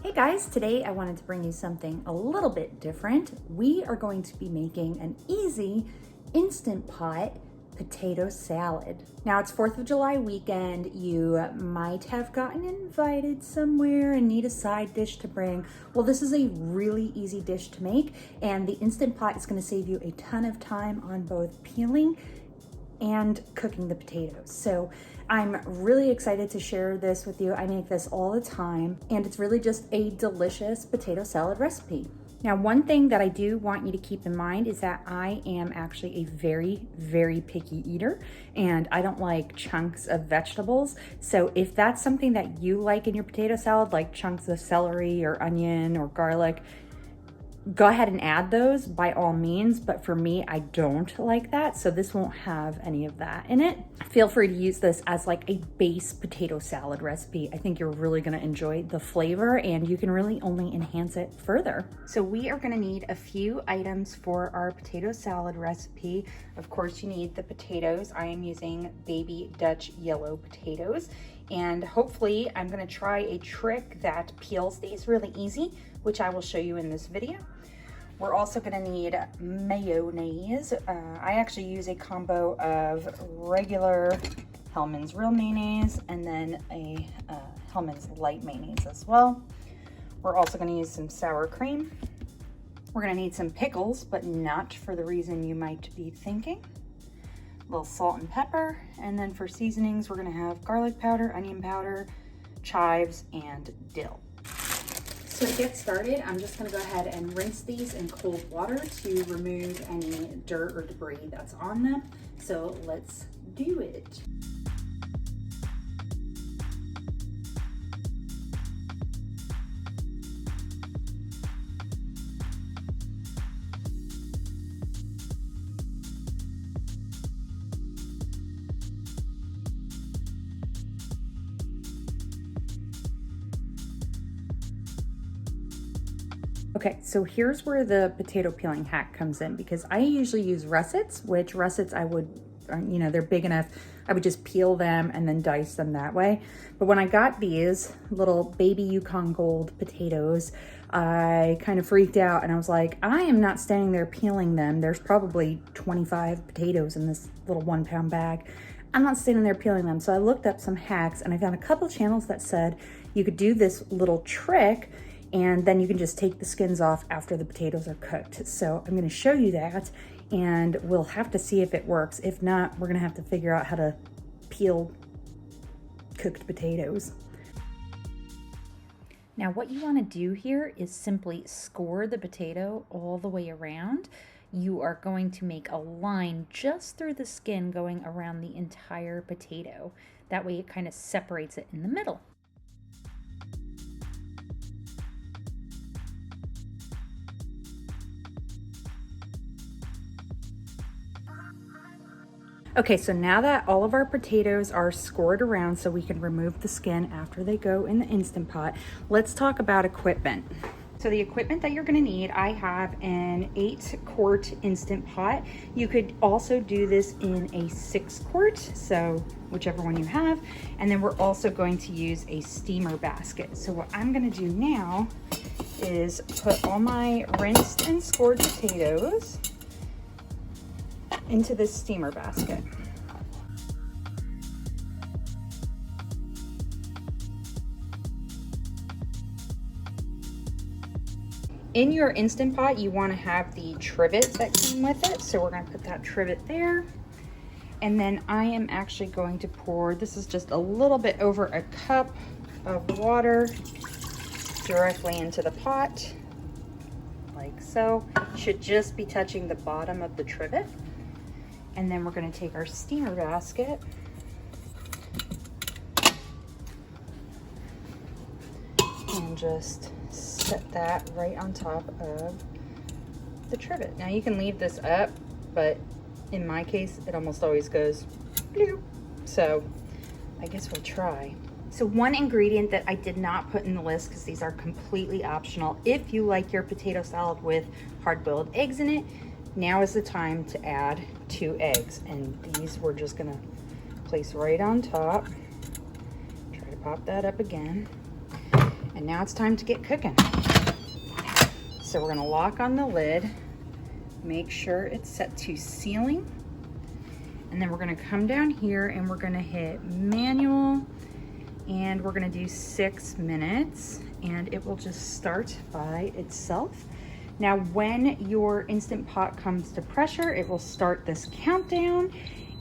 Hey guys, today I wanted to bring you something a little bit different. We are going to be making an easy Instant Pot potato salad. Now it's 4th of July weekend. You might have gotten invited somewhere and need a side dish to bring. Well, this is a really easy dish to make, and the Instant Pot is going to save you a ton of time on both peeling and cooking the potatoes. So I'm really excited to share this with you. I make this all the time, and it's really just a delicious potato salad recipe. Now, one thing that I do want you to keep in mind is that I am actually a very, very picky eater, and I don't like chunks of vegetables. So if that's something that you like in your potato salad, like chunks of celery or onion or garlic, go ahead and add those by all means, but for me, I don't like that, so this won't have any of that in it. Feel free to use this as like a base potato salad recipe. I think you're really gonna enjoy the flavor, and you can really only enhance it further. So we are gonna need a few items for our potato salad recipe. Of course, you need the potatoes. I am using baby Dutch yellow potatoes, and hopefully I'm gonna try a trick that peels these really easy, which I will show you in this video. We're also gonna need mayonnaise. I actually use a combo of regular Hellmann's real mayonnaise and then a Hellmann's light mayonnaise as well. We're also gonna use some sour cream. We're gonna need some pickles, but not for the reason you might be thinking. A little salt and pepper, and then for seasonings, we're gonna have garlic powder, onion powder, chives, and dill. So to get started, I'm just gonna go ahead and rinse these in cold water to remove any dirt or debris that's on them. So let's do it. Okay, so here's where the potato peeling hack comes in, because I usually use Russets, which Russets I would, they're big enough, I would just peel them and then dice them that way. But when I got these little baby Yukon Gold potatoes, I kind of freaked out and I was like, I am not standing there peeling them. There's probably 25 potatoes in this little 1 pound bag. I'm not standing there peeling them. So I looked up some hacks and I found a couple channels that said you could do this little trick and then you can just take the skins off after the potatoes are cooked. So I'm gonna show you that, and we'll have to see if it works. If not, we're gonna have to figure out how to peel cooked potatoes. Now what you wanna do here is simply score the potato all the way around. You are going to make a line just through the skin going around the entire potato. That way it kind of separates it in the middle. Okay, so now that all of our potatoes are scored around so we can remove the skin after they go in the Instant Pot, let's talk about equipment. So the equipment that you're gonna need, I have an 8-quart Instant Pot. You could also do this in a 6-quart, so whichever one you have. And then we're also going to use a steamer basket. So what I'm gonna do now is put all my rinsed and scored potatoes into this steamer basket. In your Instant Pot, you want to have the trivet that came with it. So we're going to put that trivet there. And then I am actually going to pour, this is just a little bit over a cup of water directly into the pot, like so. Should just be touching the bottom of the trivet. And then we're going to take our steamer basket and just set that right on top of the trivet. Now you can leave this up, but in my case, it almost always goes bloop. So I guess we'll try. So one ingredient that I did not put in the list, because these are completely optional, if you like your potato salad with hard-boiled eggs in it, now is the time to add 2 eggs, and these we're just gonna place right on top. Try to pop that up again. And now it's time to get cooking. So we're gonna lock on the lid, make sure it's set to sealing, and then we're gonna come down here and we're gonna hit manual, and we're gonna do 6 minutes, and it will just start by itself. Now, when your Instant Pot comes to pressure, it will start this countdown,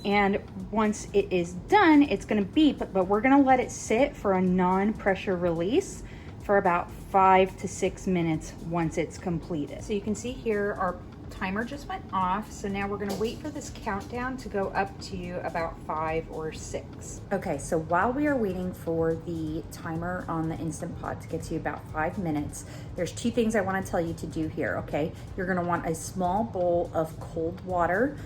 and once it is done, it's gonna beep, but we're gonna let it sit for a non-pressure release for about 5 to 6 minutes once it's completed. So you can see here our timer just went off, so now we're gonna wait for this countdown to go up to about 5 or 6. Okay, so while we are waiting for the timer on the Instant Pot to get to about 5 minutes, there's 2 things I wanna tell you to do here, okay? You're gonna want a small bowl of cold water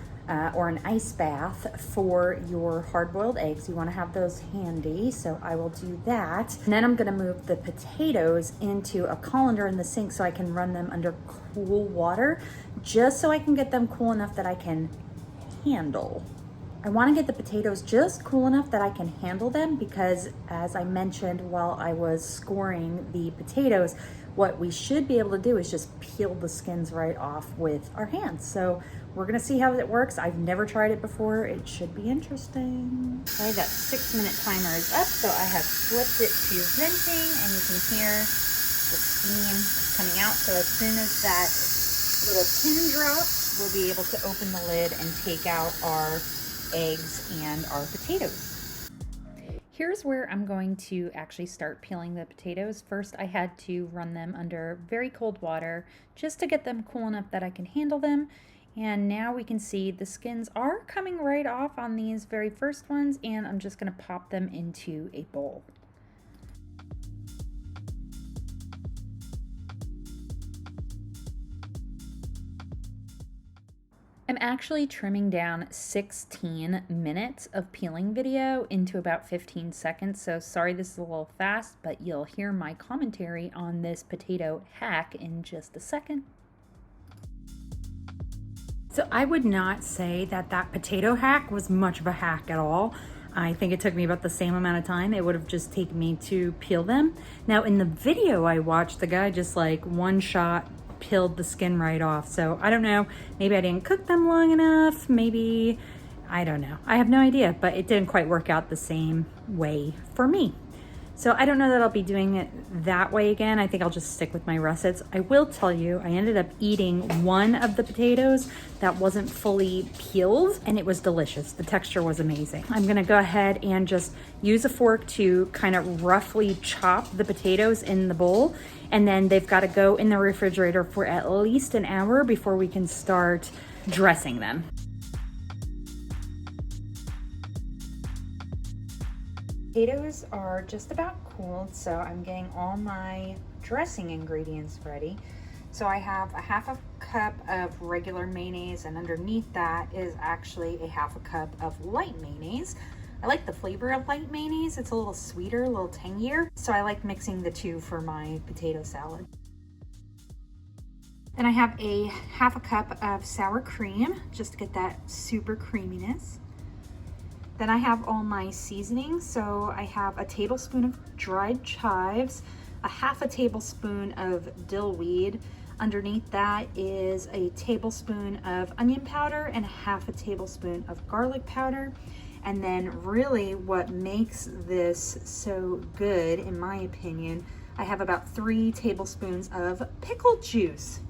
or an ice bath for your hard-boiled eggs. You want to have those handy, so I will do that. And then I'm going to move the potatoes into a colander in the sink so I can run them under cool water, just so I can get them cool enough that I can handle. I want to get the potatoes just cool enough that I can handle them, because as I mentioned while I was scoring the potatoes, what we should be able to do is just peel the skins right off with our hands. So we're gonna see how it works. I've never tried it before. It should be interesting. Okay, that 6-minute timer is up, so I have flipped it to venting, and you can hear the steam coming out. So as soon as that little pin drops, we'll be able to open the lid and take out our eggs and our potatoes. Here's where I'm going to actually start peeling the potatoes. First, I had to run them under very cold water just to get them cool enough that I can handle them. And now we can see the skins are coming right off on these very first ones, and I'm just gonna pop them into a bowl. I'm actually trimming down 16 minutes of peeling video into about 15 seconds, so sorry this is a little fast, but you'll hear my commentary on this potato hack in just a second. So I would not say that that potato hack was much of a hack at all. I think it took me about the same amount of time it would have just taken me to peel them. Now in the video I watched, the guy just like one shot peeled the skin right off. So I don't know, maybe I didn't cook them long enough, maybe, I don't know. I have no idea, but it didn't quite work out the same way for me. So I don't know that I'll be doing it that way again. I think I'll just stick with my Russets. I will tell you, I ended up eating one of the potatoes that wasn't fully peeled, and it was delicious. The texture was amazing. I'm gonna go ahead and just use a fork to kind of roughly chop the potatoes in the bowl, and then they've got to go in the refrigerator for at least an hour before we can start dressing them. Potatoes are just about cooled, so I'm getting all my dressing ingredients ready. So I have a half a cup of regular mayonnaise, and underneath that is actually a half a cup of light mayonnaise. I like the flavor of light mayonnaise. It's a little sweeter, a little tangier, so I like mixing the two for my potato salad. Then I have a half a cup of sour cream, just to get that super creaminess. Then I have all my seasonings. So I have a tablespoon of dried chives, a half a tablespoon of dill weed. Underneath that is a tablespoon of onion powder and a half a tablespoon of garlic powder. And then really what makes this so good, in my opinion, I have about 3 tablespoons of pickle juice.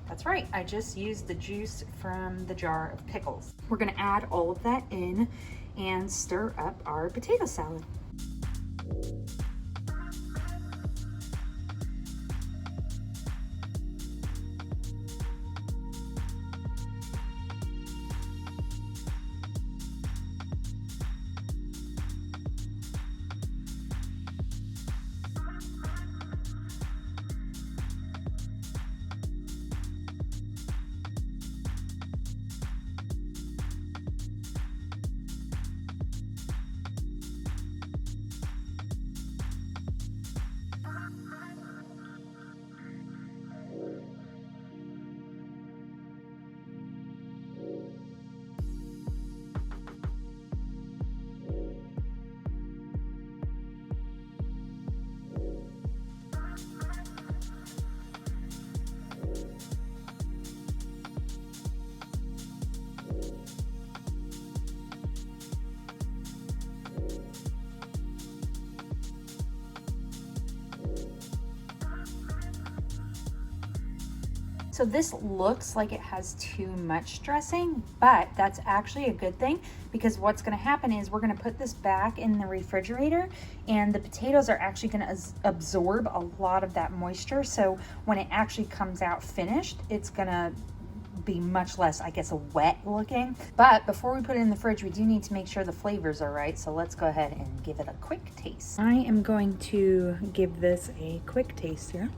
That's right, I just used the juice from the jar of pickles. We're gonna add all of that in and stir up our potato salad. So this looks like it has too much dressing, but that's actually a good thing, because what's gonna happen is we're gonna put this back in the refrigerator, and the potatoes are actually gonna absorb a lot of that moisture. So when it actually comes out finished, it's gonna be much less, I guess, wet looking. But before we put it in the fridge, we do need to make sure the flavors are right. So let's go ahead and give it a quick taste. I am going to give this a quick taste here.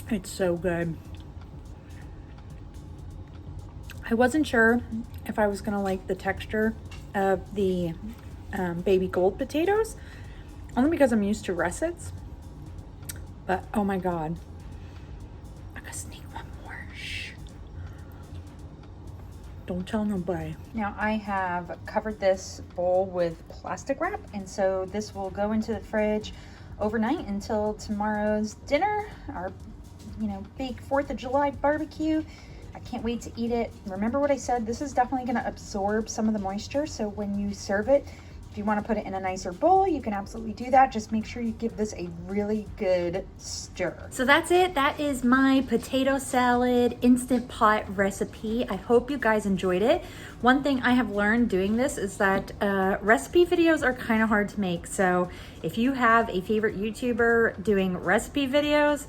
It's so good. I wasn't sure if I was gonna like the texture of the baby gold potatoes, only because I'm used to Russets. But oh my God, I gotta sneak one more. Shh. Don't tell nobody. Now I have covered this bowl with plastic wrap, and so this will go into the fridge overnight until tomorrow's dinner, our big 4th of July barbecue. I can't wait to eat it. Remember what I said, this is definitely gonna absorb some of the moisture, so when you serve it, if you wanna put it in a nicer bowl, you can absolutely do that. Just make sure you give this a really good stir. So that's it. That is my potato salad Instant Pot recipe. I hope you guys enjoyed it. One thing I have learned doing this is that recipe videos are kind of hard to make. So if you have a favorite YouTuber doing recipe videos,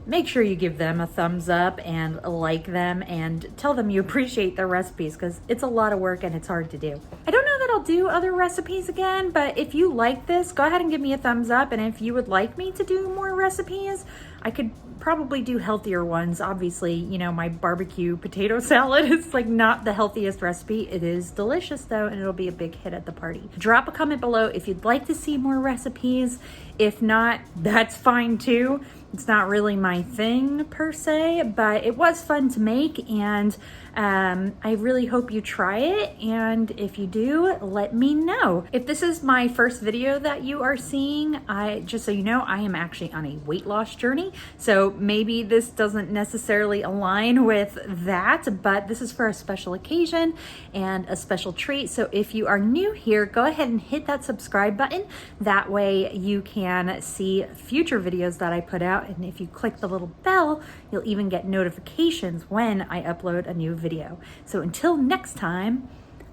make sure you give them a thumbs up and like them and tell them you appreciate their recipes, because it's a lot of work and it's hard to do. I don't know that I'll do other recipes again, but if you like this, go ahead and give me a thumbs up. And if you would like me to do more recipes, I could probably do healthier ones. Obviously, my barbecue potato salad is like not the healthiest recipe. It is delicious though, and it'll be a big hit at the party. Drop a comment below if you'd like to see more recipes. If not, that's fine too. It's not really my thing per se, but it was fun to make, and I really hope you try it. And if you do, let me know. If this is my first video that you are seeing, just so you know, I am actually on a weight loss journey. So maybe this doesn't necessarily align with that, but this is for a special occasion and a special treat. So if you are new here, go ahead and hit that subscribe button. That way you can see future videos that I put out. And if you click the little bell, you'll even get notifications when I upload a new video. So until next time,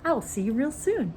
I'll see you real soon.